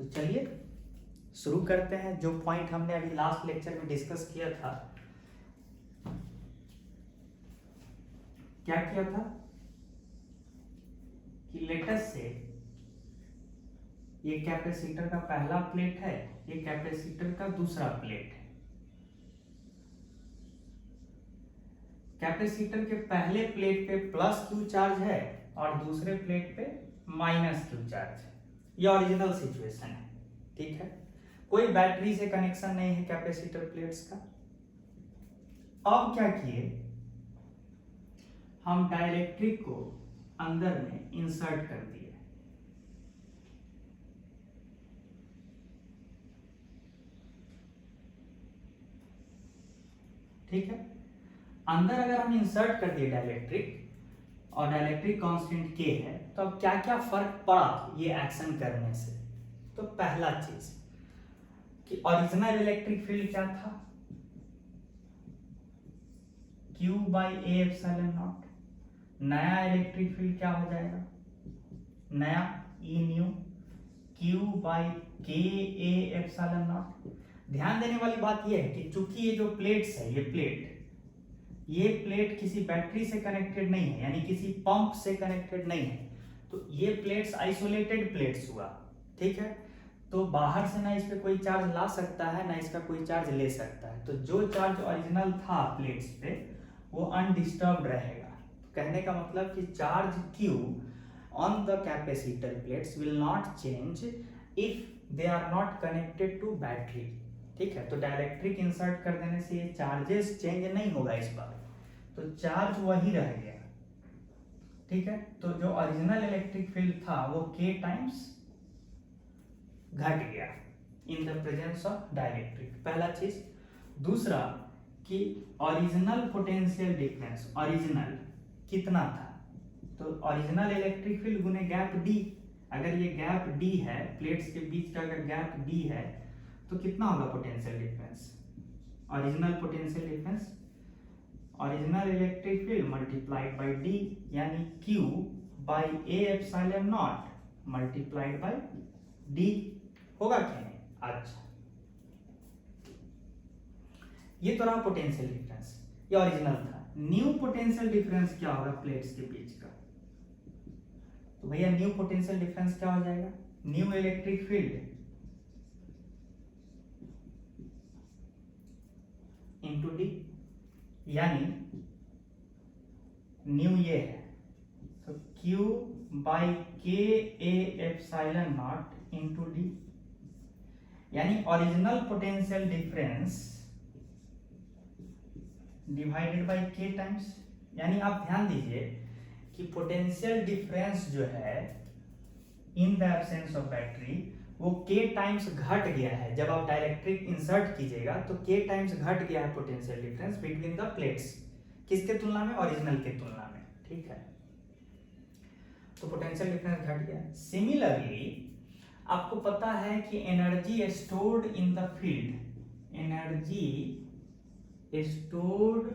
तो चलिए शुरू करते हैं। जो पॉइंट हमने अभी लास्ट लेक्चर में डिस्कस किया था, क्या किया था कि लेटेस्ट से ये कैपेसिटर का पहला प्लेट है, ये कैपेसिटर का दूसरा प्लेट है। कैपेसिटर के पहले प्लेट पे प्लस क्यू चार्ज है और दूसरे प्लेट पे माइनस क्यू चार्ज है। ये ओरिजिनल सिचुएशन है, ठीक है। कोई बैटरी से कनेक्शन नहीं है कैपेसिटर प्लेट्स का। अब क्या किए, हम डाइलेक्ट्रिक को अंदर में इंसर्ट कर दिए। ठीक है, अंदर अगर हम इंसर्ट कर दिए डाइलेक्ट्रिक और डाइलेक्ट्रिक कांस्टेंट के है, तो अब क्या क्या फर्क पड़ा ये एक्शन करने से। तो पहला चीज कि ओरिजिनल इलेक्ट्रिक फील्ड क्या था, Q by A epsilon not. नया इलेक्ट्रिक फील्ड क्या हो जाएगा, नया ई न्यू Q बाई के ए एप्सिलॉन नॉट। ध्यान देने वाली बात यह है कि चूंकि ये जो प्लेट्स है, ये प्लेट किसी बैटरी से कनेक्टेड नहीं है, यानी किसी पंप से कनेक्टेड नहीं है, तो ये प्लेट्स आइसोलेटेड प्लेट्स हुआ। ठीक है, तो बाहर से ना इस पे कोई चार्ज ला सकता है, ना इसका कोई चार्ज ले सकता है। तो जो चार्ज ओरिजिनल था प्लेट्स पे वो अनडिस्टर्ब्ड रहेगा। कहने का मतलब कि चार्ज Q on the capacitor plates will not change if they are not connected to battery. ठीक है, तो डाइलेक्ट्रिक इंसर्ट कर देने से ये चार्जेस चेंज नहीं होगा इस बार, तो चार्ज वही रह गया। ठीक है, तो जो ओरिजिनल इलेक्ट्रिक फील्ड था वो K टाइम्स घट गया इन द प्रेजेंस ऑफ डाइलेक्ट्रिक, पहला चीज। दूसरा कि ओरिजिनल पोटेंशियल डिफरेंस ओरिजिनल कितना था, तो ओरिजिनल इलेक्ट्रिक फील्ड गुने गैप D। अगर ये गैप D है, प्लेट्स के बीच का अगर गैप D है, तो कितना होगा potential difference, original potential difference original electric field multiplied by D, यानी Q by A epsilon not multiplied by D होगा क्या नहीं। अच्छा, ये तो रहा पोटेंशियल डिफरेंस, ये ओरिजिनल था। न्यू पोटेंशियल डिफरेंस क्या होगा प्लेट्स के बीच का, तो भैया न्यू पोटेंशियल डिफरेंस क्या हो जाएगा, new electric field into D, यानी न्यू ये है तो Q बाई के A epsilon naught into D, यानी original potential difference divided by K times. यानी आप ध्यान दीजिए कि पोटेंशियल डिफरेंस जो है इन द एब्सेंस ऑफ बैटरी वो K टाइम्स घट गया है। जब आप डाइलेक्ट्रिक इंसर्ट कीजिएगा तो K टाइम्स घट गया है potential difference between the plates, किसके तुलना में, ओरिजिनल के तुलना में। ठीक है, तो पोटेंशियल डिफरेंस घट गया। सिमिलरली आपको पता है कि energy stored in the field, energy stored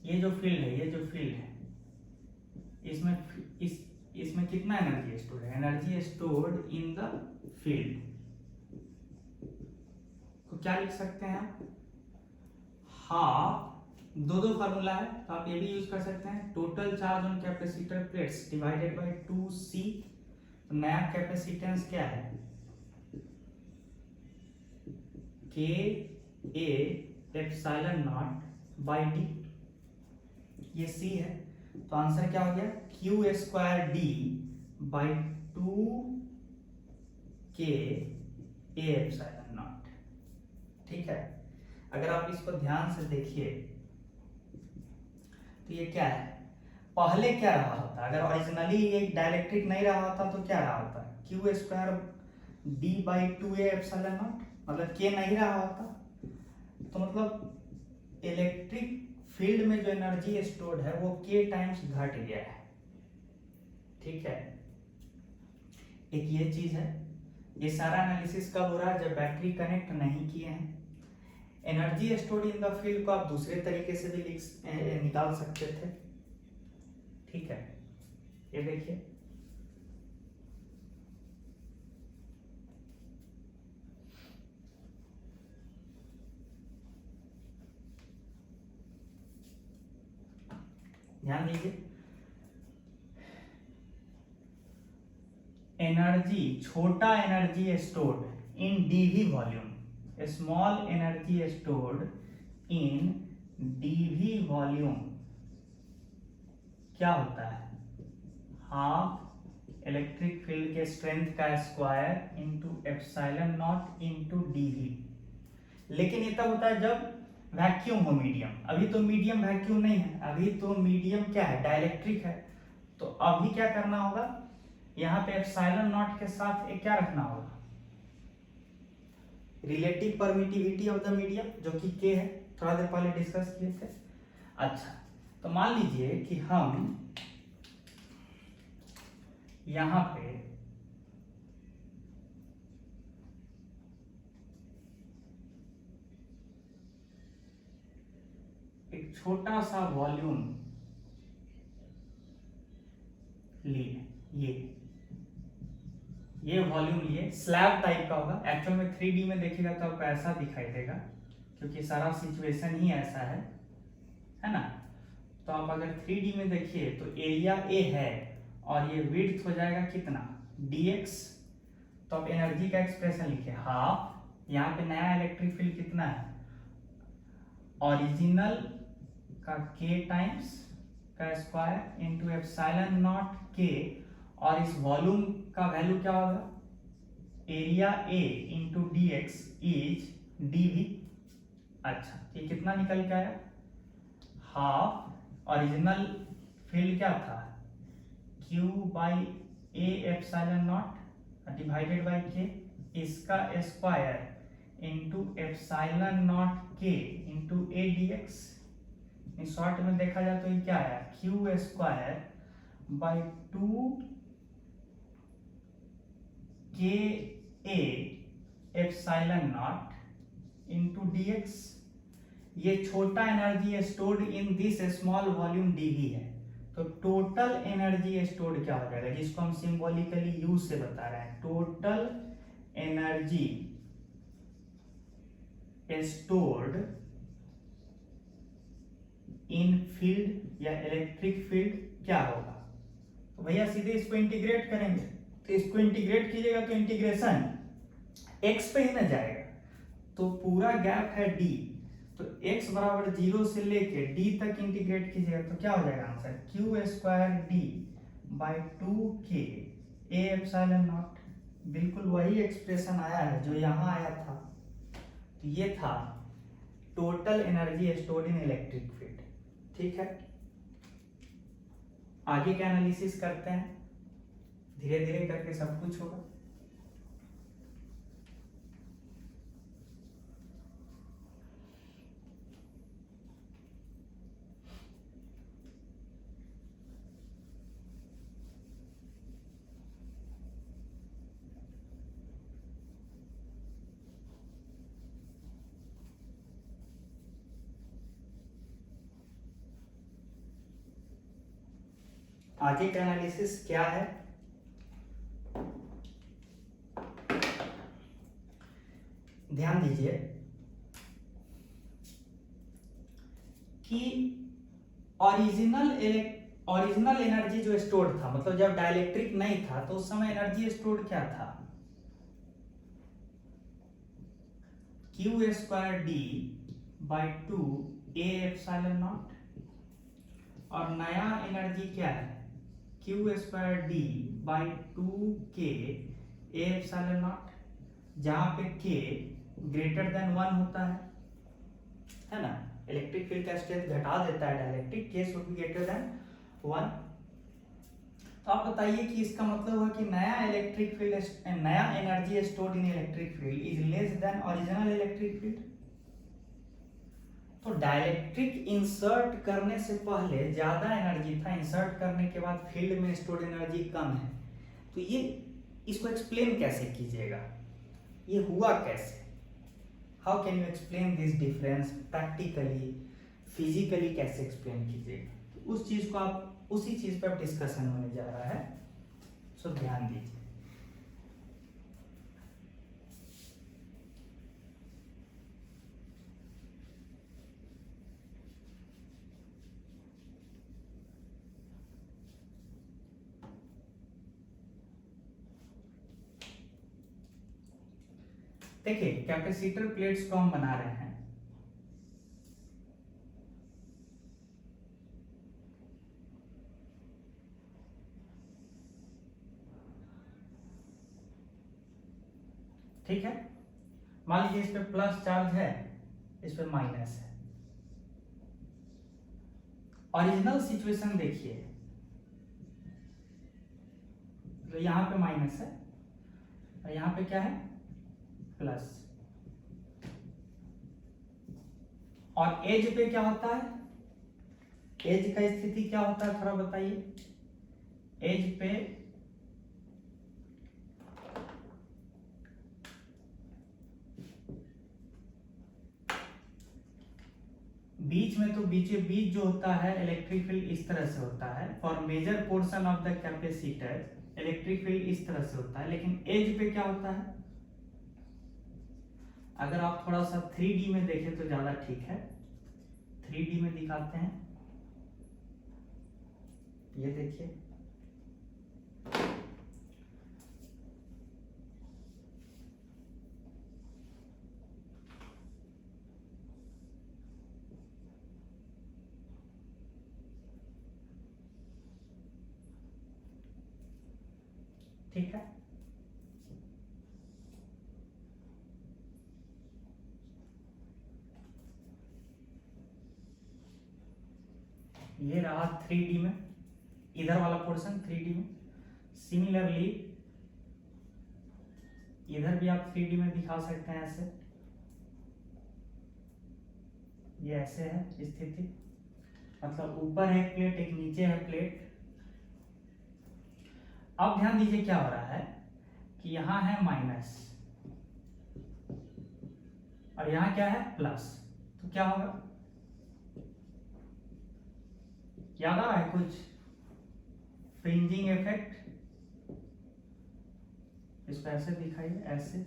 ये जो फील्ड है इसमें कितना एनर्जी स्टोर्ड है, energy stored in the field को क्या लिख सकते हैं आप, हाफ, दो फार्मूला है तो आप ये भी यूज कर सकते हैं, total charge on capacitor plates divided by 2C। तो नया कैपेसिटेंस क्या है, K A epsilon naught by D, ये C है। तो आंसर क्या हो गया, Q square D by 2K A epsilon not. ठीक है, अगर आप इसको ध्यान से देखिए तो ये क्या है, पहले क्या रहा होता, अगर ओरिजिनली ये डाइलेक्ट्रिक नहीं रहा होता तो क्या रहा होता, Q square D by 2A epsilon not, मतलब K नहीं रहा होता, तो मतलब इलेक्ट्रिक फील्ड में जो एनर्जी स्टोर्ड है वो K टाइम्स घट गया है। ठीक है, एक ये चीज है। ये सारा एनालिसिस कब हो रहा है, जब बैटरी कनेक्ट नहीं किए हैं। Energy stored in the field को आप दूसरे तरीके से भी निकाल सकते थे। ठीक है, ये देखिए ध्यान दीजिए, एनर्जी, छोटा energy stored in DV volume, small energy stored in DV volume क्या होता है, हाफ इलेक्ट्रिक फील्ड के स्ट्रेंथ का square into epsilon naught into DV. लेकिन ये तब होता है जब वैक्यूम हो मीडियम, अभी तो मीडियम वैक्यूम नहीं है, अभी तो मीडियम क्या है, डाइलेक्ट्रिक है। तो अभी क्या करना होगा, यहाँ पे एप्सिलॉन नॉट के साथ एक क्या रखना होगा, relative permittivity of the medium जो कि के है, थोड़ा देर पहले डिस्कस किए थे। अच्छा, तो मान लीजिए कि हम यहां पे एक छोटा सा वॉल्यूम लिए, ये वॉल्यूम लिए, स्लैब टाइप का होगा, एक्चुअल में 3D में देखिएगा तो आपको ऐसा दिखाई देगा क्योंकि सारा सिचुएशन ही ऐसा है ना। तो आप अगर 3D में देखिए तो एरिया ए है और ये विड्थ हो जाएगा कितना, dx। तो आप एनर्जी का एक्सप्रेशन लिखे हाफ, यहाँ पे नया इलेक्ट्रिक फील्ड कितना है, ओरिजिनल का k टाइम्स का square into epsilon not k, और इस वॉल्यूम का वैल्यू क्या होगा, area A into D x is dv। अच्छा, ये कितना निकल के आया, हाफ ओरिजिनल फील्ड क्या था, q by A epsilon not divided by k, इसका square into epsilon not k into A D x. In short में देखा जाए तो ये क्या है, q square by 2 k a epsilon naught into D x. ये छोटा energy stored in this small volume dv है। तो टोटल एनर्जी स्टोर्ड क्या हो जाएगा, जिसको हम सिंबॉलिकली यू से बता रहे हैं, टोटल एनर्जी स्टोर्ड इन फील्ड या इलेक्ट्रिक फील्ड क्या होगा। तो भैया सीधे इसको इंटीग्रेट करेंगे, तो इसको इंटीग्रेट कीजिएगा तो इंटीग्रेशन x पे ही ना जाएगा, तो पूरा गैप है d, तो x बराबर 0 से लेके d तक इंटीग्रेट कीजिएगा तो क्या हो जाएगा answer, q square d by 2k a epsilon not. बिल्कुल वही एक्सप्रेशन आया है जो यहाँ आया था। तो ये था टोटल एनर्जी स्टोर्ड इन इलेक्ट्रिक फील्ड। ठीक है, आगे का एनालिसिस करते हैं, धीरे धीरे करके सब कुछ होगा। आगे का एनालिसिस क्या है, ध्यान दीजिए कि ओरिजिनल एनर्जी जो स्टोर्ड था, मतलब जब डाइलेक्ट्रिक नहीं था तो उस समय एनर्जी स्टोर्ड क्या था, q square D by 2 a epsilon not, और नया एनर्जी क्या है, q square D by 2k a epsilon not, जहां पे k ग्रेटर देन 1 होता है ना। इलेक्ट्रिक फील्ड का स्ट्रेंथ घटा देता है dielectric, k should be greater than 1। तो आप बताइए कि इसका मतलब हुआ कि नया इलेक्ट्रिक फील्ड, नया energy stored in electric field is less than original electric field. तो डाइलेक्ट्रिक इंसर्ट करने से पहले ज्यादा एनर्जी था, इंसर्ट करने के बाद फील्ड में स्टोर्ड एनर्जी कम है। तो ये इसको एक्सप्लेन कैसे कीजिएगा, ये हुआ कैसे, how can you explain this difference practically, physically कैसे एक्सप्लेन कीजिएगा। उस चीज को आप उसी चीज पर डिस्कशन होने जा रहा है, सो ध्यान दीजिए। देखिए कैपेसिटर प्लेट्स को हम बना रहे हैं, ठीक है। मान लीजिए इस पे प्लस चार्ज है, इस पे माइनस है। ओरिजिनल सिचुएशन देखिए, तो यहां पे माइनस है और यहां पे क्या है, प्लस। और एज पे क्या होता है, एज का स्थिति क्या होता है थोड़ा बताइए। एज पे बीच में, तो बीच जो होता है इलेक्ट्रिक फील्ड इस तरह से होता है। For major portion of the capacitor electric field इस तरह से होता है, लेकिन एज पे क्या होता है, अगर आप थोड़ा सा 3D में देखें तो ज्यादा ठीक है। 3D में दिखाते हैं, ये देखिए, ठीक है। ये रहा 3D में, इधर वाला पोर्शन 3D में। सिमिलरली इधर भी आप 3D में दिखा सकते हैं ऐसे, ये ऐसे है स्थिति, मतलब ऊपर है प्लेट, एक नीचे है प्लेट। अब ध्यान दीजिए क्या हो रहा है कि यहां है माइनस और यहां क्या है प्लस, तो क्या होगा, याद आ रहा है कुछ, फ्रिंजिंग इफेक्ट। इसको ऐसे दिखाइए, ऐसे,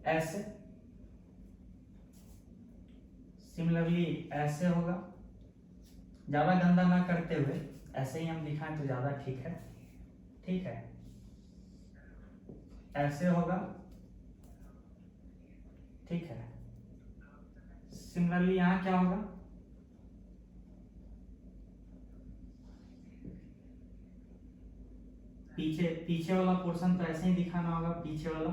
ऐसे। सिमिलरली ऐसे होगा, ज्यादा गंदा ना करते हुए ऐसे ही हम दिखाएं तो ज्यादा ठीक है, ठीक है। ऐसे होगा, ठीक है। सिमिलरली यहां क्या होगा, पीछे वाला पोर्शन तो ऐसे ही दिखाना होगा, पीछे वाला।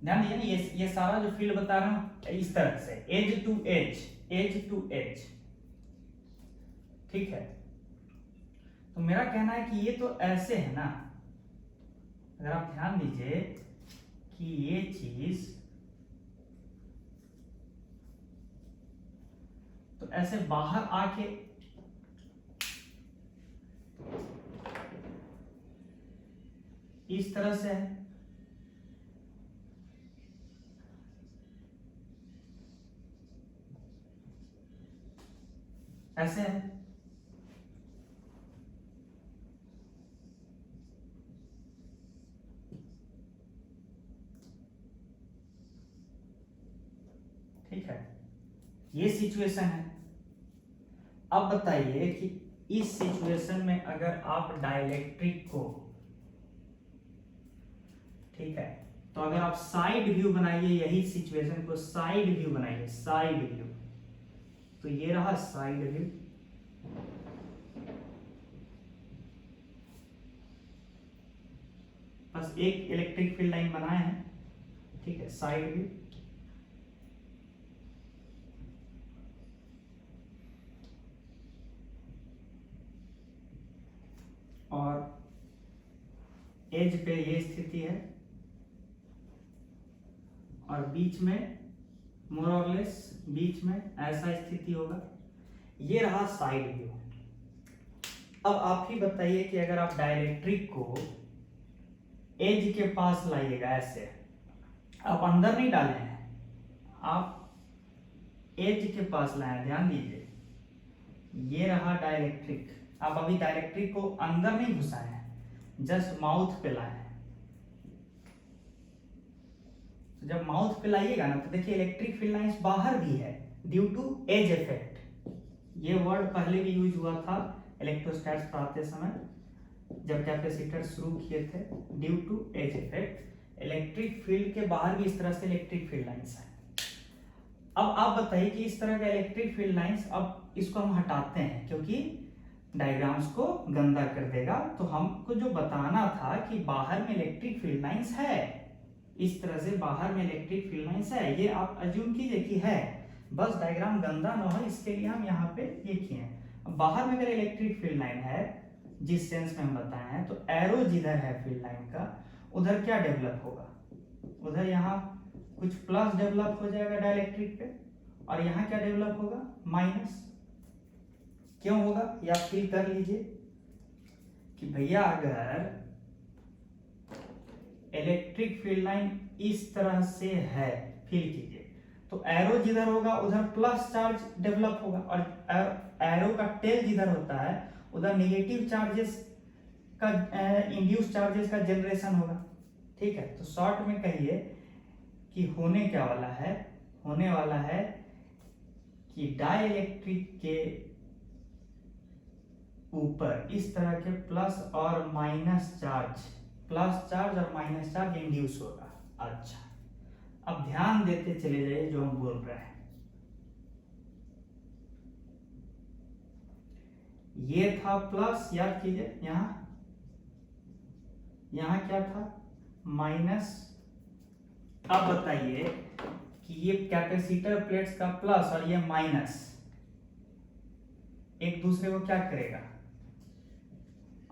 ध्यान दीजिए ना, ये सारा जो फील्ड बता रहा हूं इस तरह से, edge to edge, edge to edge, ठीक है। तो मेरा कहना है कि ये तो ऐसे है ना, अगर आप ध्यान दीजिए कि ये चीज तो ऐसे बाहर आके इस तरह से है, ऐसे है, ठीक है। ये सिचुएशन है। अब बताइए कि इस सिचुएशन में अगर आप डाइलेक्ट्रिक को, ठीक है, तो अगर आप साइड व्यू बनाइए, यही सिचुएशन को साइड व्यू बनाइए, साइड व्यू, तो ये रहा साइड व्यू। बस एक इलेक्ट्रिक फील्ड लाइन बनाए हैं, ठीक है, साइड व्यू। और एज पे ये स्थिति है और बीच में मोर और लेस बीच में ऐसा स्थिति होगा। ये रहा साइड व्यू। अब आप ही बताइए कि अगर आप डाइलेक्ट्रिक को एज के पास लाइएगा, ऐसे आप अंदर नहीं डाले हैं, एज के पास लाया, ध्यान दीजिए, ये रहा डाइलेक्ट्रिक। अब अभी डाइलेक्ट्रिक को अंदर नहीं घुसाए हैं, जस्ट माउथ पे लाए हैं। तो जब माउथ पे लाइएगा ना तो देखिए इलेक्ट्रिक फील्ड लाइंस बाहर भी है ड्यू टू एज इफेक्ट। ये वर्ड पहले भी यूज हुआ था इलेक्ट्रोस्टैट्स पढ़ाते समय, जब कैपेसिटर शुरू किए थे, due to edge effect. Electric field के बाहर भी इस तरह से इलेक्ट्रिक फील्ड लाइंस है। अब आप बताइए कि इस तरह का इलेक्ट्रिक फील्ड लाइंस, अब इसको हम हटाते हैं क्योंकि डायग्राम्स को गंदा कर देगा। तो हमको जो बताना था कि बाहर में इलेक्ट्रिक फील्ड लाइंस है, इस तरह से बाहर में इलेक्ट्रिक फील्ड लाइंस है, ये आप अज्यूम कीजिए कि है, बस डायग्राम गंदा ना हो इसके लिए हम यहाँ पे ये किए हैं। बाहर में अगर इलेक्ट्रिक फील्ड लाइन है जिस सेंस में हम बताए हैं, तो एरो जिधर है फील्ड लाइन का उधर क्या डेवलप होगा, उधर यहाँ कुछ प्लस डेवलप हो जाएगा डाइलेक्ट्रिक पे, और यहाँ क्या डेवलप होगा, माइनस। क्यों होगा ये आप फील कर लीजिए कि भैया अगर इलेक्ट्रिक फील्ड लाइन इस तरह से है, फील कीजिए, तो एरो जिधर होगा उधर प्लस चार्ज डेवलप होगा, और एरो का टेल जिधर होता है उधर नेगेटिव चार्जेस का इंड्यूस चार्जेस का जनरेशन होगा। ठीक है, तो शॉर्ट में कहिए कि होने क्या वाला है, होने वाला है कि डाइलेक्ट्रिक के ऊपर इस तरह के प्लस और माइनस चार्ज, प्लस चार्ज और माइनस चार्ज इंड्यूस होगा। अच्छा, अब ध्यान देते चले जाइए जो हम बोल रहे हैं। ये था प्लस, याद कीजिए, यहां क्या था, माइनस। अब बताइए कि ये कैपेसिटर प्लेट्स का प्लस और ये माइनस एक दूसरे को क्या करेगा,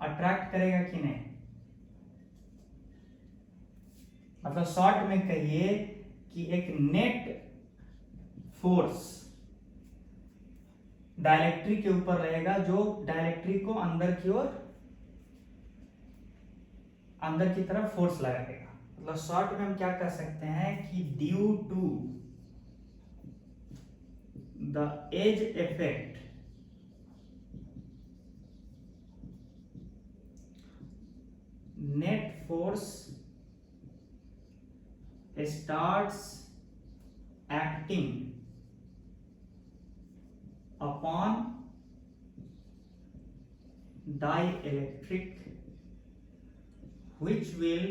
अट्रैक्ट करेगा कि नहीं? मतलब शॉर्ट में कहिए कि एक नेट फोर्स डाइलेक्ट्रिक के ऊपर रहेगा जो डाइलेक्ट्रिक को अंदर की तरफ फोर्स लगाएगा। मतलब शॉर्ट में हम क्या कर सकते हैं कि due to the edge effect net force starts acting upon dielectric, which will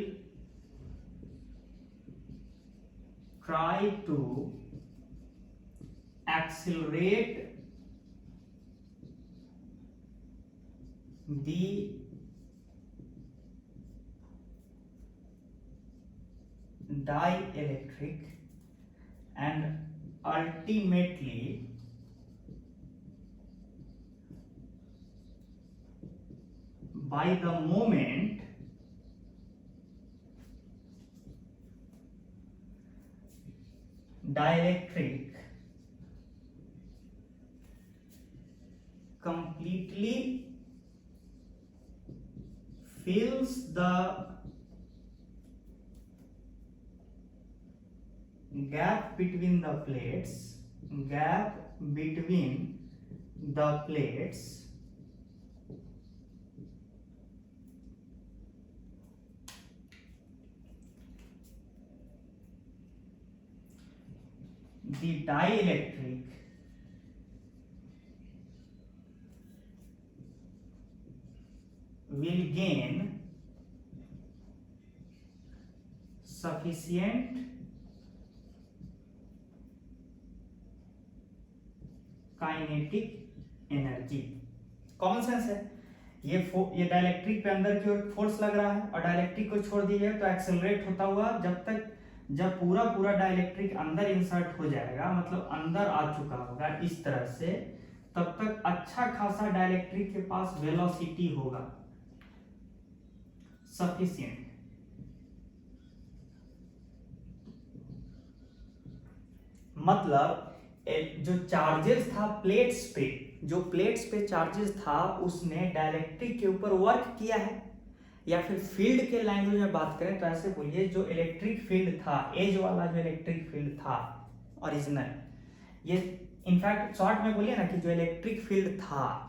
try to accelerate the dielectric and ultimately by the moment dielectric completely fills the gap between the plates, the dielectric will gain sufficient kinetic energy. Common sense है, ये dielectric पे अंदर की ओर force लग रहा है और dielectric को छोड़ दीजिए तो एक्सेलरेट होता हुआ जब पूरा डाइलेक्ट्रिक अंदर इंसर्ट हो जाएगा, मतलब अंदर आ चुका होगा इस तरह से, तब तक अच्छा खासा डाइलेक्ट्रिक के पास वेलोसिटी होगा सफिशिएंट। मतलब जो चार्जेस था प्लेट्स पे, जो प्लेट्स पे चार्जेस था उसने डाइलेक्ट्रिक के ऊपर वर्क किया है, या फिर फील्ड के लैंग्वेज में बात करें तो ऐसे बोलिए जो इलेक्ट्रिक फील्ड था, एज वाला जो इलेक्ट्रिक फील्ड था ओरिजिनल, ये इनफैक्ट शॉर्ट में बोलिए ना कि जो इलेक्ट्रिक फील्ड था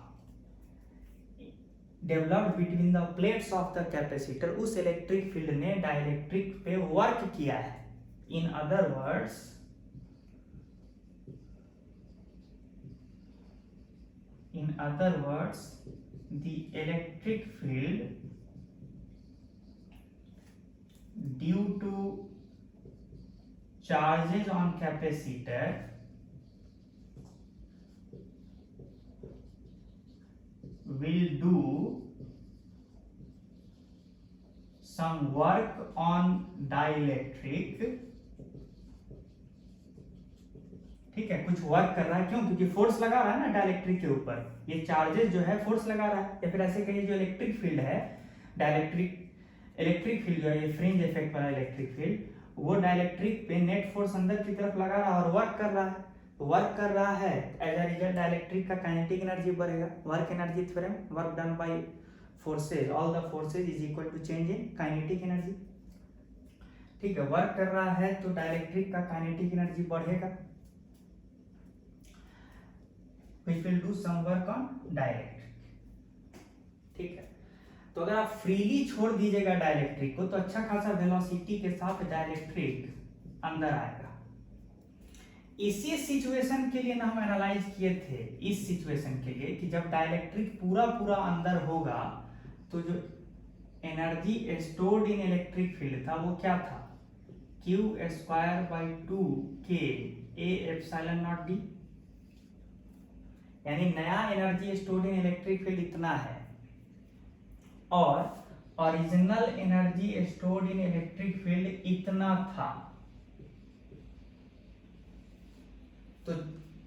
developed between the plates of the capacitor, उस इलेक्ट्रिक फील्ड ने डाइलेक्ट्रिक पे वर्क किया है. In other words the electric field due to charges on capacitor will do some work on dielectric. ठीक है, कुछ वर्क कर रहा है. क्यों? क्योंकि फोर्स लगा रहा है ना डाइलेक्ट्रिक के ऊपर. ये चार्जेस जो है फोर्स लगा रहा है. या फिर ऐसे कहिए जो इलेक्ट्रिक फील्ड है, इलेक्ट्रिक फील्ड जो है, ये फ्रिंज इफेक्ट वाला इलेक्ट्रिक फील्ड, वो डाइलेक्ट्रिक पे नेट फोर्स अंदर की तरफ लगा रहा है और वर्क कर रहा है. वर्क कर रहा है, एज अ रिजल्ट डाइलेक्ट्रिक का काइनेटिक एनर्जी बढ़ेगा. Work energy theorem, work done by forces, all the forces is equal to change in kinetic energy. ठीक है, वर्क कर रहा है तो डाइलेक्ट्रिक का काइनेटिक एनर्जी बढ़ेगा, which will do some work on dielectric. ठीक है, तो अगर आप फ्रीली छोड़ दीजिएगा डाइलेक्ट्रिक को तो अच्छा खासा वेलोसिटी के साथ डाइलेक्ट्रिक अंदर आएगा. इसी सिचुएशन के लिए ना हम एनालाइज किए थे, इस सिचुएशन के लिए कि जब डाइलेक्ट्रिक पूरा पूरा अंदर होगा तो जो एनर्जी स्टोर्ड इन इलेक्ट्रिक फील्ड था वो क्या था, Q²/2K A epsilon not D. यानी नया एनर्जी स्टोर्ड इन इलेक्ट्रिक फील्ड इतना है और ओरिजिनल एनर्जी स्टोर्ड इन इलेक्ट्रिक फील्ड इतना था. तो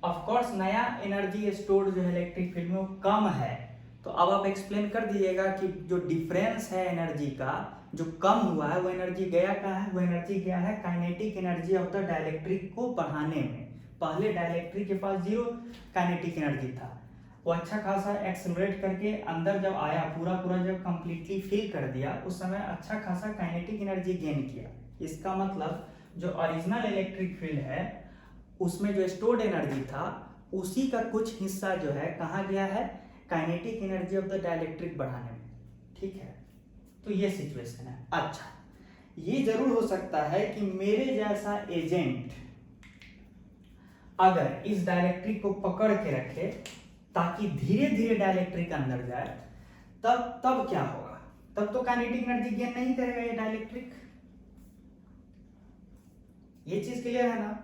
ऑफ कोर्स नया एनर्जी स्टोर्ड जो है इलेक्ट्रिक फील्ड में वो कम है. तो अब आप एक्सप्लेन कर दीजिएगा कि जो डिफरेंस है एनर्जी का, जो कम हुआ है, वो एनर्जी गया कहाँ है? वो एनर्जी गया है kinetic energy of the dielectric को बढ़ाने में. पहले डाइलेक्ट्रिक के पास जीरो काइनेटिक एनर्जी था, वो अच्छा खासा एक्सेलरेट करके अंदर जब आया, पूरा पूरा जब कंप्लीटली फिल कर दिया, उस समय अच्छा खासा काइनेटिक एनर्जी गेन किया. इसका मतलब जो ओरिजिनल इलेक्ट्रिक फील्ड है उसमें जो स्टोर्ड एनर्जी था उसी का कुछ हिस्सा जो है कहाँ गया है, kinetic energy of the dielectric बढ़ाने में. ठीक है, तो ये सिचुएशन है. अच्छा, ये जरूर हो सकता है कि मेरे जैसा एजेंट अगर इस डाइलेक्ट्रिक को पकड़ के रखे ताकि धीरे धीरे डाइलेक्ट्रिक अंदर जाए, तब क्या होगा? तब तो काइनेटिक एनर्जी गेन नहीं करेगा ये डाइलेक्ट्रिक. ये चीज क्लियर है ना?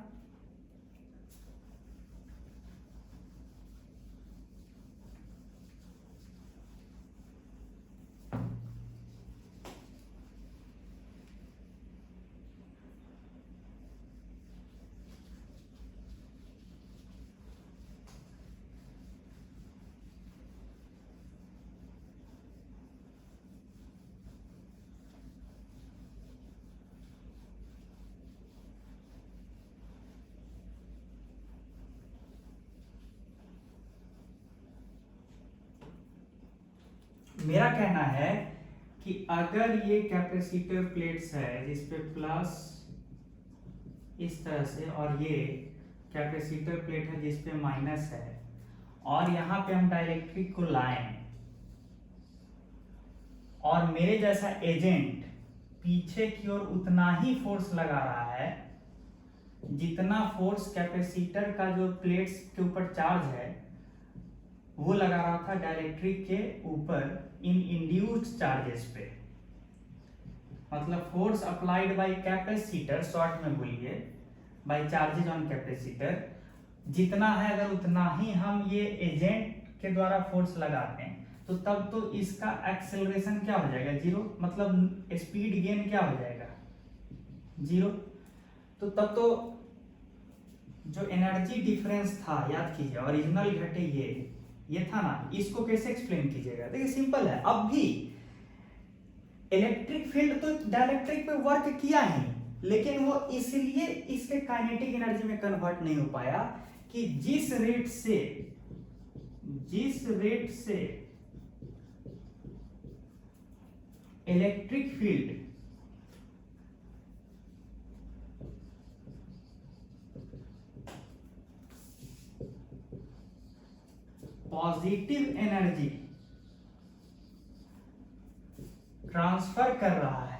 मेरा कहना है कि अगर ये कैपेसिटर प्लेट्स है जिसपे प्लस इस तरह से और ये कैपेसिटर प्लेट है जिसपे माइनस है और यहाँ पे हम डाइलेक्ट्रिक को लाएं और मेरे जैसा एजेंट पीछे की ओर उतना ही फोर्स लगा रहा है जितना फोर्स कैपेसिटर का जो प्लेट्स के ऊपर चार्ज है वो लगा रहा था डाइलेक्ट्रिक के ऊपर इन इंड्यूस्ड चार्जेस पे. मतलब force applied by capacitor, short में बोलिए बाय चार्जेस ऑन कैपेसिटर, जितना है अगर उतना ही हम ये एजेंट के द्वारा फोर्स लगाते हैं तो तब तो इसका एक्सेलरेशन क्या हो जाएगा? जीरो. मतलब स्पीड गेन क्या हो जाएगा? जीरो. तो तब तो जो एनर्जी डिफरेंस था, याद कीजिए, ओरिजिनल घटे ये था ना, इसको कैसे एक्सप्लेन कीजिएगा? देखिए सिंपल है. अब भी इलेक्ट्रिक फील्ड तो डाइलेक्ट्रिक पे वर्क किया ही, लेकिन वो इसलिए इसके काइनेटिक एनर्जी में कन्वर्ट नहीं हो पाया कि जिस रेट से electric field positive energy transfer कर रहा है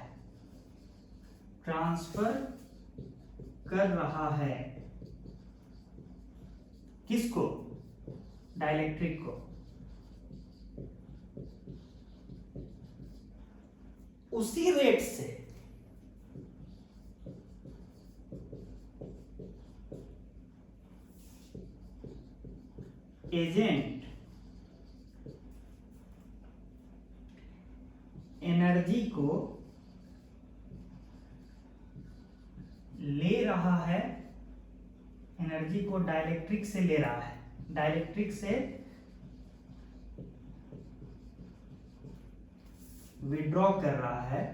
किसको? डाइलेक्ट्रिक को। उसी रेट से एजेंट एनर्जी को ले रहा है, एनर्जी को डाइलेक्ट्रिक से ले रहा है, डाइलेक्ट्रिक से विड्रॉ कर रहा है,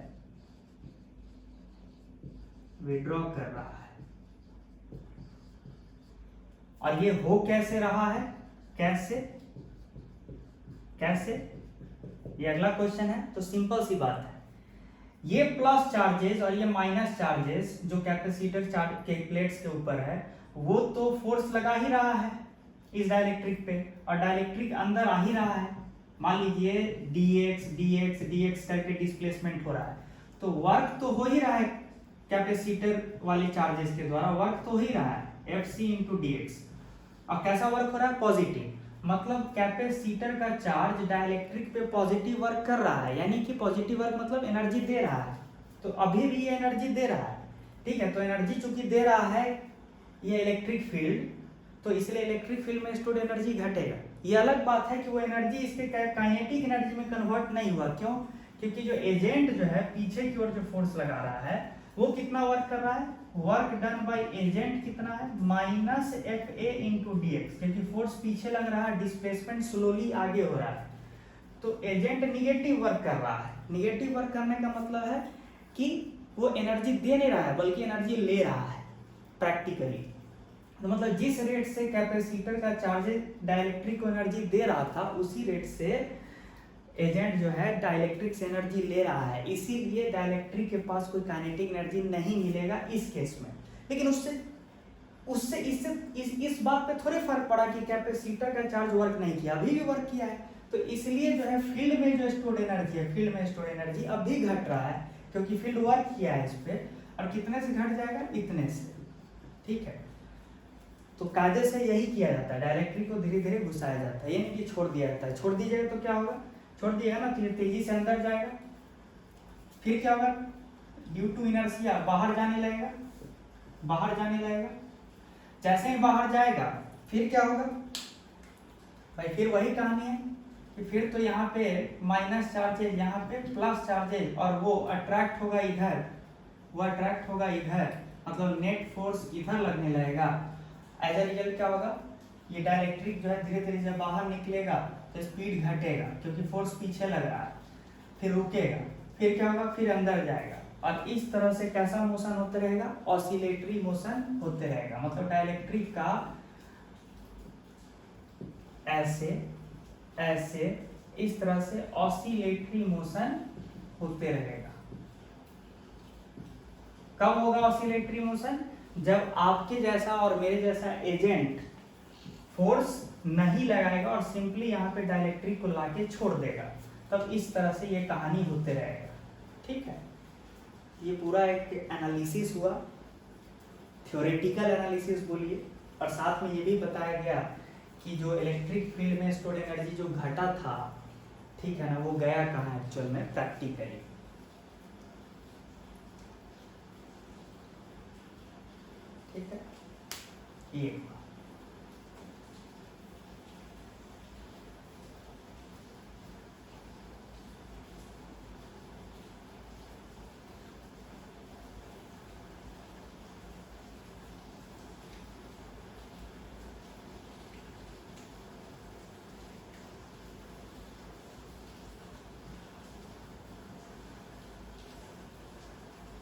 और ये हो कैसे रहा है? कैसे? ये अगला क्वेश्चन है। तो सिंपल सी बात है, ये प्लस चार्जेस और ये माइनस चार्जेस जो कैपेसिटर चार्ज के प्लेट्स के ऊपर है, वो तो फोर्स लगा ही रहा है इस डाइलेक्ट्रिक पे, और डाइलेक्ट्रिक अंदर आ ही रहा है। मान लीजिए dx करके डिस्प्लेसमेंट हो रहा है, तो वर्क तो हो ही रहा है कैपेसिटर वाले चार्जेस के द्वारा, वर्क तो हो ही रहा है Fc इंटू dx। अब कैसा वर्क हो रहा है? पॉजिटिव। मतलब कैपेसिटर का चार्ज डाइलेक्ट्रिक पे पॉजिटिव वर्क कर रहा है, यानी कि पॉजिटिव वर्क मतलब एनर्जी दे रहा है। तो अभी भी ये एनर्जी दे रहा है, ठीक है। तो एनर्जी चूंकि दे रहा है ये इलेक्ट्रिक फील्ड, तो इसलिए इलेक्ट्रिक फील्ड में स्टोर्ड एनर्जी घटेगा। ये अलग बात है कि वो एनर्जी इसके काइनेटिक एनर्जी में कन्वर्ट नहीं हुआ। क्यों? क्योंकि जो एजेंट जो है पीछे की ओर जो फोर्स लगा रहा है वो कितना वर्क कर रहा है? वर्क डन बाय एजेंट कितना है? Minus F A into D x, क्योंकि फोर्स पीछे लग रहा है, डिस्प्लेसमेंट स्लोली आगे हो रहा है। तो एजेंट निगेटिव वर्क कर रहा है। निगेटिव वर्क करने का मतलब है कि वो एनर्जी दे नहीं रहा है बल्कि एनर्जी ले रहा है प्रैक्टिकली। तो मतलब जिस रेट से कैपेसिटर का चार्ज डाइलेक्ट्रिक को एनर्जी दे रहा था, उसी रेट से एजेंट जो है डाइलेक्ट्रिक से एनर्जी ले रहा है। इसीलिए डाइलेक्ट्रिक के पास कोई काइनेटिक एनर्जी नहीं मिलेगा इस केस में। लेकिन उससे इस बात पे थोड़े फर्क पड़ा कि कैपेसिटर का चार्ज वर्क नहीं किया, अभी भी वर्क किया है। तो इसलिए जो है फील्ड में जो स्टोर्ड एनर्जी है, फील्ड में स्टोर्ड एनर्जी अभी घट रहा है, क्योंकि फील्ड वर्क किया है इस पे। और कितने से घट जाएगा? इतने से, ठीक है। तो कायदे से यही किया जाता है, डाइलेक्ट्रिक को धीरे धीरे घुसाया जाता है, ये नहीं कि छोड़ दिया जाता है। छोड़ दीजिएगा तो क्या होगा? छोड़ दिएगा ना तो ये तेजी से अंदर जाएगा, फिर क्या होगा? ड्यू टू इनर्शिया बाहर जाने लगेगा। जैसे ही बाहर जाएगा फिर क्या होगा भाई? फिर वही कहानी है कि फिर तो यहाँ पे माइनस चार्जेज, यहाँ पे प्लस चार्जेज, और वो अट्रैक्ट होगा इधर, मतलब नेट फोर्स इधर लगने लगेगा। एज अ रिजल्ट क्या होगा? ये डाइलेक्ट्रिक जो है धीरे धीरे जब बाहर निकलेगा तो स्पीड घटेगा, क्योंकि फोर्स पीछे लग रहा है, फिर रुकेगा, फिर क्या होगा? फिर अंदर जाएगा। और इस तरह से कैसा मोशन होते रहेगा? ऑसिलेटरी मोशन होते रहेगा। मतलब डाइलेक्ट्रिक का ऐसे इस तरह से ऑसिलेटरी मोशन होते रहेगा। कब होगा ऑसिलेटरी मोशन? जब आपके जैसा और मेरे जैसा एजेंट फोर्स नहीं लगाएगा और सिंपली यहाँ पे डाइलेक्ट्रिक को लाके छोड़ देगा, तब इस तरह से ये कहानी होते रहेगा, ठीक है। ये पूरा एक एनालिसिस हुआ, थ्योरेटिकल एनालिसिस बोलिए, और साथ में ये भी बताया गया कि जो इलेक्ट्रिक फील्ड में स्टोर्ड एनर्जी जो घटा था, ठीक है ना, वो गया कहाँ एक्चुअल में प्रैक्टिकली। ठीक है, ये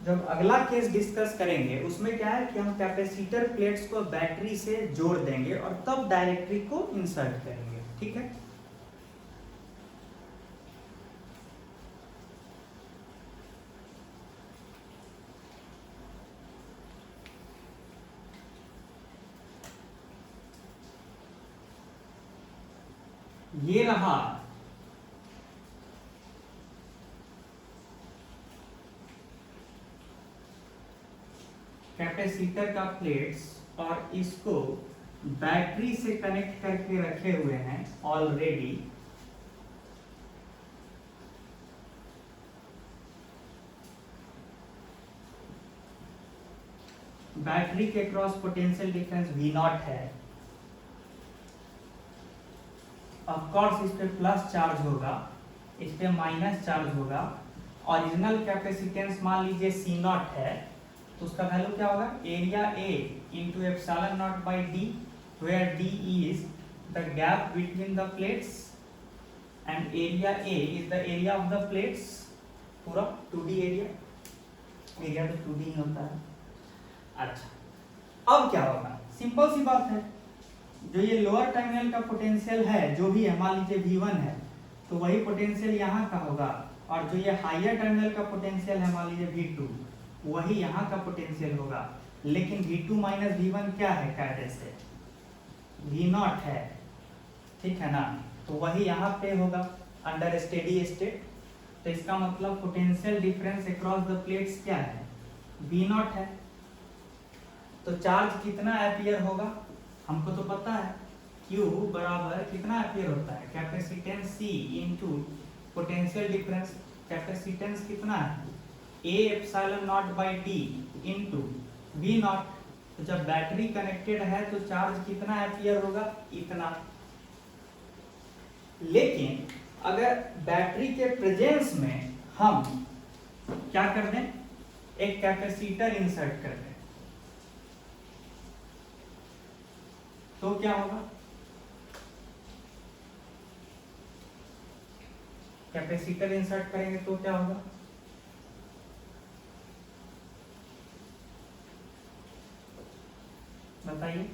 जब अगला केस डिस्कस करेंगे उसमें क्या है कि हम कैपेसिटर प्लेट्स को बैटरी से जोड़ देंगे और तब डाइलेक्ट्रिक को इंसर्ट करेंगे, ठीक है। ये रहा कैपेसिटर का प्लेट्स और इसको बैटरी से कनेक्ट करके रखे हुए हैं ऑलरेडी। बैटरी के cross potential difference V not है। ऑफ कोर्स इस पे प्लस चार्ज होगा, इस पे माइनस चार्ज होगा। ओरिजिनल कैपेसिटेंस मान लीजिए C नॉट है, तो उसका वैल्यू क्या होगा? Area A into epsilon naught by D, where D is the gap between the plates and area A is the area of the plates, पूरा 2D area. Area तो 2D ही होता है। अच्छा, अब क्या होगा? सिंपल सी बात है, जो ये लोअर टर्मिनल का पोटेंशियल है जो भी है, मान लीजिए V1 है, तो वही पोटेंशियल यहाँ का होगा, और जो ये हायर टर्मिनल का पोटेंशियल है मान लीजिए V2, वही यहाँ का पोटेंशियल होगा। लेकिन V2 माइनस V1 क्या है? कायदे से V नॉट है, ठीक है ना? तो वही यहाँ पे होगा अंडर स्टेडी स्टेट। तो इसका मतलब potential difference across the plates क्या है? V नॉट है। तो चार्ज कितना एम्पियर होगा? हमको तो पता है Q बराबर कितना एम्पियर होता है? Capacitance C into potential difference. Capacitance कितना है? A epsilon naught by D into V not. तो जब बैटरी कनेक्टेड है तो चार्ज कितना एम्पियर होगा? इतना। लेकिन अगर बैटरी के प्रेजेंस में हम क्या कर दें? एक कैपेसिटर इंसर्ट कर दें, तो क्या होगा? कैपेसिटर इंसर्ट करेंगे तो क्या होगा? बताइए।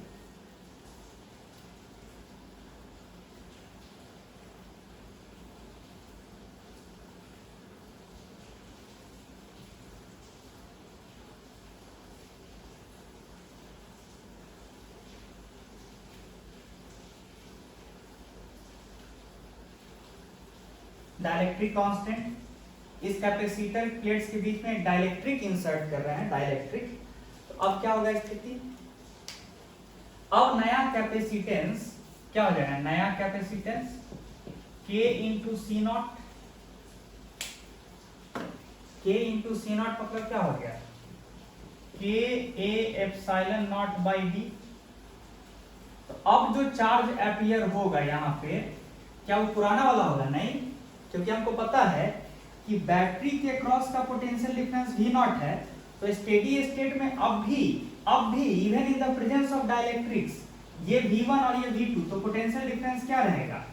डाइलेक्ट्रिक कांस्टेंट, इस कैपेसिटर प्लेट्स के बीच में डाइलेक्ट्रिक इंसर्ट कर रहे हैं, डाइलेक्ट्रिक। तो अब क्या होगा स्थिति? अब नया कैपेसिटेंस क्या हो जाएगा? नया capacitance K into C naught. K into C naught मतलब क्या हो गया? K A epsilon naught by D. तो अब जो चार्ज एपियर होगा यहाँ पे, क्या वो पुराना वाला होगा? नहीं, क्योंकि हमको पता है कि बैटरी के क्रॉस का पोटेंशियल डिफरेंस V नॉट है। तो स्टेडी स्टेट में अब भी even in the presence of dielectrics, ये V1 और ये V2, तो पोटेंशियल डिफरेंस क्या रहेगा?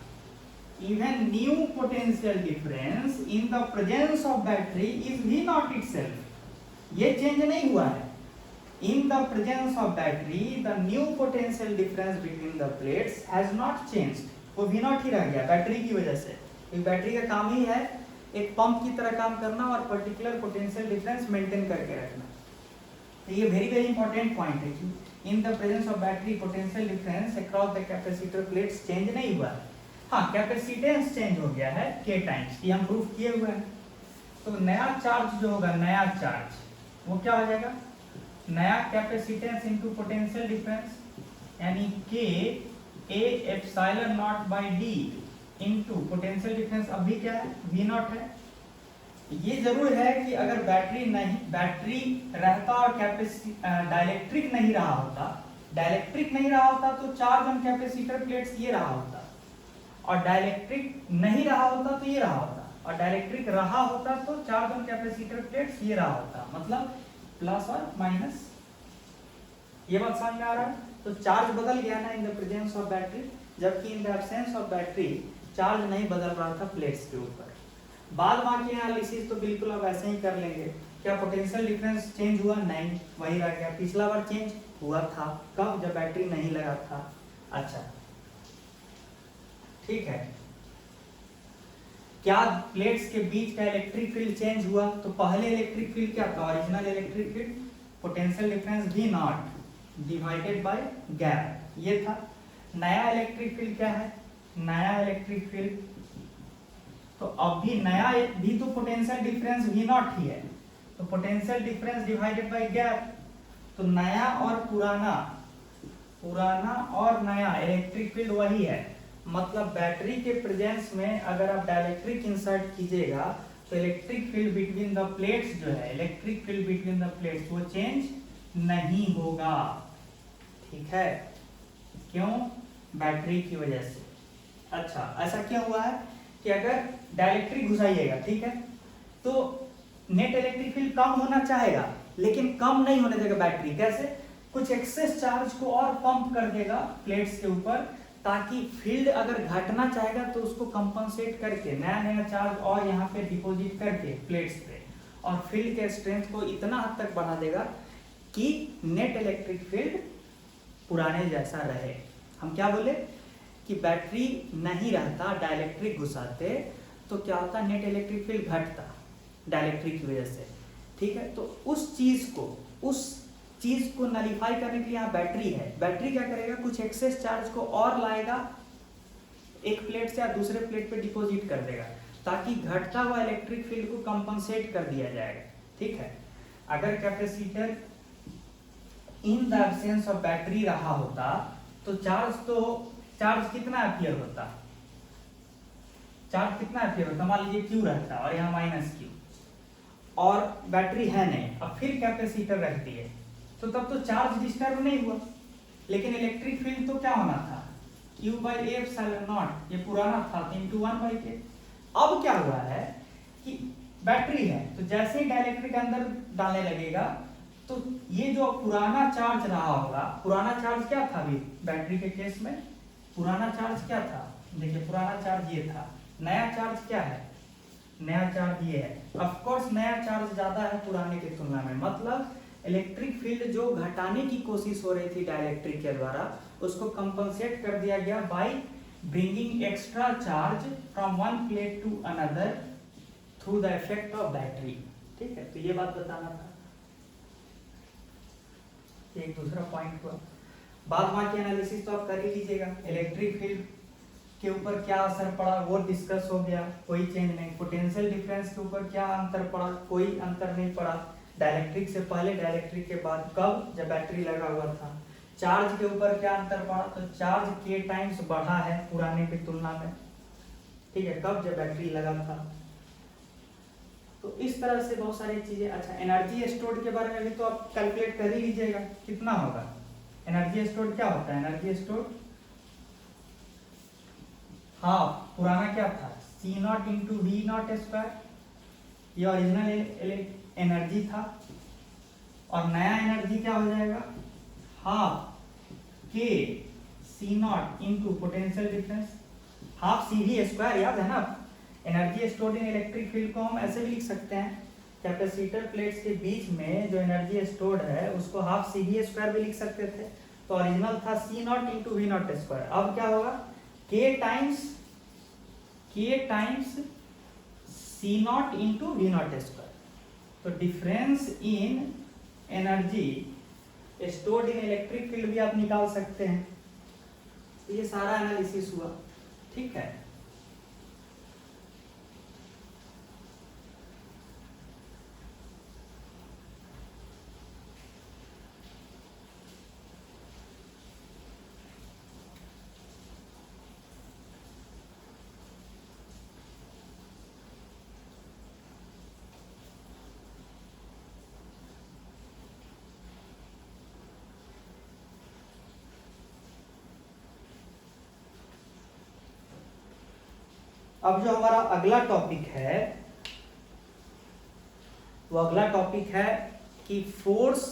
Even new potential difference in the presence of battery is V not itself. ये चेंज नहीं हुआ है। इन the presence of battery the new potential difference between the plates has not changed. वो V not ही रह गया battery की वजह से। बैटरी का काम ही है एक पंप की तरह काम करना और पर्टिकुलर पोटेंशियल डिफरेंस मेंटेन करके रखना। तो ये वेरी इंपॉर्टेंट पॉइंट है कि इन the presence of battery potential difference across the capacitor plates change नहीं हुआ है। हाँ, कैपेसिटेंस चेंज हो गया है K टाइम्स, ये हम प्रूफ किए हुए हैं। तो नया चार्ज जो होगा, नया चार्ज वो क्या हो जाएगा? नया कैपेसिटेंस इनटू पोटेंशियल डिफरेंस, यानी K A epsilon naught by D into potential difference अभी क्या है? V नॉट है। ये जरूर है कि अगर बैटरी रहता और डाइलेक्ट्रिक नहीं रहा होता, तो चार्ज ऑन कैपेसिटर प्लेट्स ये रहा होता, और डाइलेक्ट्रिक नहीं रहा होता तो ये रहा होता, और डाइलेक्ट्रिक रहा होता तो चार्ज ऑन कैपेसिटर प्लेट्स ये रहा होता। मतलब प्लस और माइनस। ये बात समझ में आ रहा है? तो चार्ज बदल गया ना in the presence of battery, जबकि in the absence of battery charge नहीं बदल रहा था प्लेट्स के ऊपर। बाद बाकी एनालिसिस तो बिल्कुल अब ऐसे ही कर लेंगे। क्या पोटेंशियल डिफरेंस चेंज हुआ? नहीं, वही रह गया। पिछला बार चेंज हुआ था, कब? जब बैटरी नहीं लगा था। अच्छा, ठीक है। क्या प्लेट्स के बीच का इलेक्ट्रिक फील्ड चेंज हुआ? तो पहले इलेक्ट्रिक फील्ड क्या था? Original electric field potential difference V not divided by gap, ये था। नया इलेक्ट्रिक फील्ड क्या है? नया इलेक्ट्रिक फील्ड, तो अब भी नया भी तो पोटेंशियल डिफरेंस V नॉट ही है, तो potential difference divided by gap, तो नया और पुराना, पुराना और नया इलेक्ट्रिक फील्ड वही है। मतलब बैटरी के प्रेजेंस में अगर आप डाइलेक्ट्रिक इंसर्ट कीजिएगा तो electric field between the plates जो है, electric field between the plates वो चेंज नहीं होगा। ठीक है, क्यों? बैटरी की वजह से। अच्छा, ऐसा क्या हुआ है कि अगर डाइलेक्ट्रिक घुसाइएगा, ठीक है, तो नेट इलेक्ट्रिक फील्ड कम होना चाहेगा लेकिन कम नहीं होने देगा बैटरी। कैसे? कुछ एक्सेस चार्ज को और पंप कर देगा प्लेट्स के ऊपर, ताकि फील्ड अगर घटना चाहेगा तो उसको कंपनसेट करके नया नया चार्ज और यहाँ पे डिपॉजिट करके प्लेट्स पे, और फील्ड के स्ट्रेंथ को इतना हद तक बढ़ा देगा कि नेट इलेक्ट्रिक फील्ड पुराने जैसा रहे। हम क्या बोले कि बैटरी नहीं रहता, डाइलेक्ट्रिक घुसाते तो क्या होता? नेट इलेक्ट्रिक फील्ड घटता डाइलेक्ट्रिक की वजह से। ठीक है, तो उस चीज को नलीफाई करने के लिए यहाँ बैटरी है। बैटरी क्या करेगा? कुछ एक्सेस चार्ज को और लाएगा, एक प्लेट से या दूसरे प्लेट पे डिपॉजिट कर देगा, ताकि घटता हुआ इलेक्ट्रिक फील्ड को कंपनसेट कर दिया जाएगा। ठीक है, अगर capacitor in the absence of battery रहा होता तो चार्ज कितना एम्पियर होता? चार्ज कितना एम्पियर होता? मान लीजिए Q रहता और यहाँ माइनस Q, और बैटरी है नहीं, अब फिर कैपेसिटर रहती है, तो तब तो चार्ज डिस्टर्ब नहीं हुआ, लेकिन इलेक्ट्रिक फील्ड तो क्या होना था? Q/A∈0, ये पुराना था, इंटू 1/K। अब क्या हुआ है कि बैटरी है, तो जैसे ही डाइलेक्ट्रिक अंदर डालने लगेगा तो ये जो पुराना चार्ज रहा होगा, पुराना चार्ज क्या था? अभी बैटरी के केस में पुराना चार्ज क्या था? देखिए, पुराना चार्ज ये था, नया चार्ज क्या है? नया चार्ज ये है। ऑफ कोर्स नया चार्ज ज्यादा है पुराने की तुलना में, मतलब इलेक्ट्रिक फील्ड जो घटाने की कोशिश हो रही थी डाइलेक्ट्रिक के द्वारा, उसको कंपनसेट कर दिया गया by bringing extra charge from one plate to another through the effect of battery. ठीक है, तो ये बात बताना था, एक दूसरा पॉइंट हुआ। बाद बाकी एनालिसिस तो आप कर ही लीजिएगा, इलेक्ट्रिक फील्ड के ऊपर क्या असर पड़ा वो डिस्कस हो गया, कोई चेंज नहीं। पोटेंशियल डिफरेंस के ऊपर क्या अंतर पड़ा? कोई अंतर नहीं पड़ा। डाइलेक्ट्रिक से पहले, डाइलेक्ट्रिक के बाद, कब? जब बैटरी लगा हुआ था। चार्ज के ऊपर क्या अंतर पड़ा? तो चार्ज K टाइम्स बढ़ा है पुराने की तुलना में। ठीक है, कब? जब बैटरी लगा था। तो इस तरह से बहुत सारी चीजें। अच्छा, एनर्जी स्टोर्ड के बारे में भी तो आप कैलकुलेट कर ही लीजिएगा कितना होगा। एनर्जी स्टोर्ड क्या होता है? एनर्जी स्टोर्ड हाफ, पुराना क्या था? C0 इंटू V0², ये ओरिजिनल एनर्जी था, और नया एनर्जी क्या हो जाएगा? Half K C0 into potential difference, half CV², याद है ना? एनर्जी स्टोर्ड इन इलेक्ट्रिक फील्ड को हम ऐसे भी लिख सकते हैं, कैपेसिटर प्लेट्स के बीच में जो एनर्जी स्टोर्ड है उसको हाफ CV² भी लिख सकते थे। तो ओरिजिनल था C0 इंटू V0², अब क्या होगा? K times C0 into V0²। तो difference in energy stored in electric field भी आप निकाल सकते हैं। तो ये सारा एनालिसिस हुआ। ठीक है, अब जो हमारा अगला टॉपिक है वो अगला टॉपिक है कि फोर्स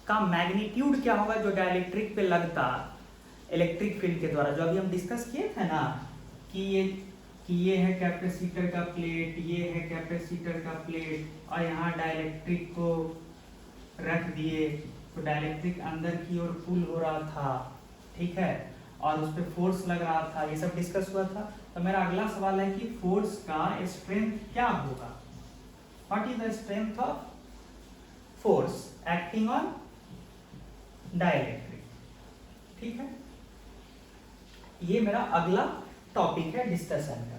का मैग्नीट्यूड क्या होगा जो डाइलेक्ट्रिक पे लगता इलेक्ट्रिक फील्ड के द्वारा। जो अभी हम डिस्कस किए थे ना कि ये है कैपेसिटर का प्लेट, ये है कैपेसिटर का प्लेट, और यहाँ डाइलेक्ट्रिक को रख दिए तो डाइलेक्ट्रिक अंदर की ओर पुल हो रहा था। ठीक है, और उस पर फोर्स लग रहा था, ये सब डिस्कस हुआ था। तो मेरा अगला सवाल है कि फोर्स का स्ट्रेंथ क्या होगा? What is the strength of force acting on dielectric? ठीक है, ये मेरा अगला टॉपिक है डिस्कशन का।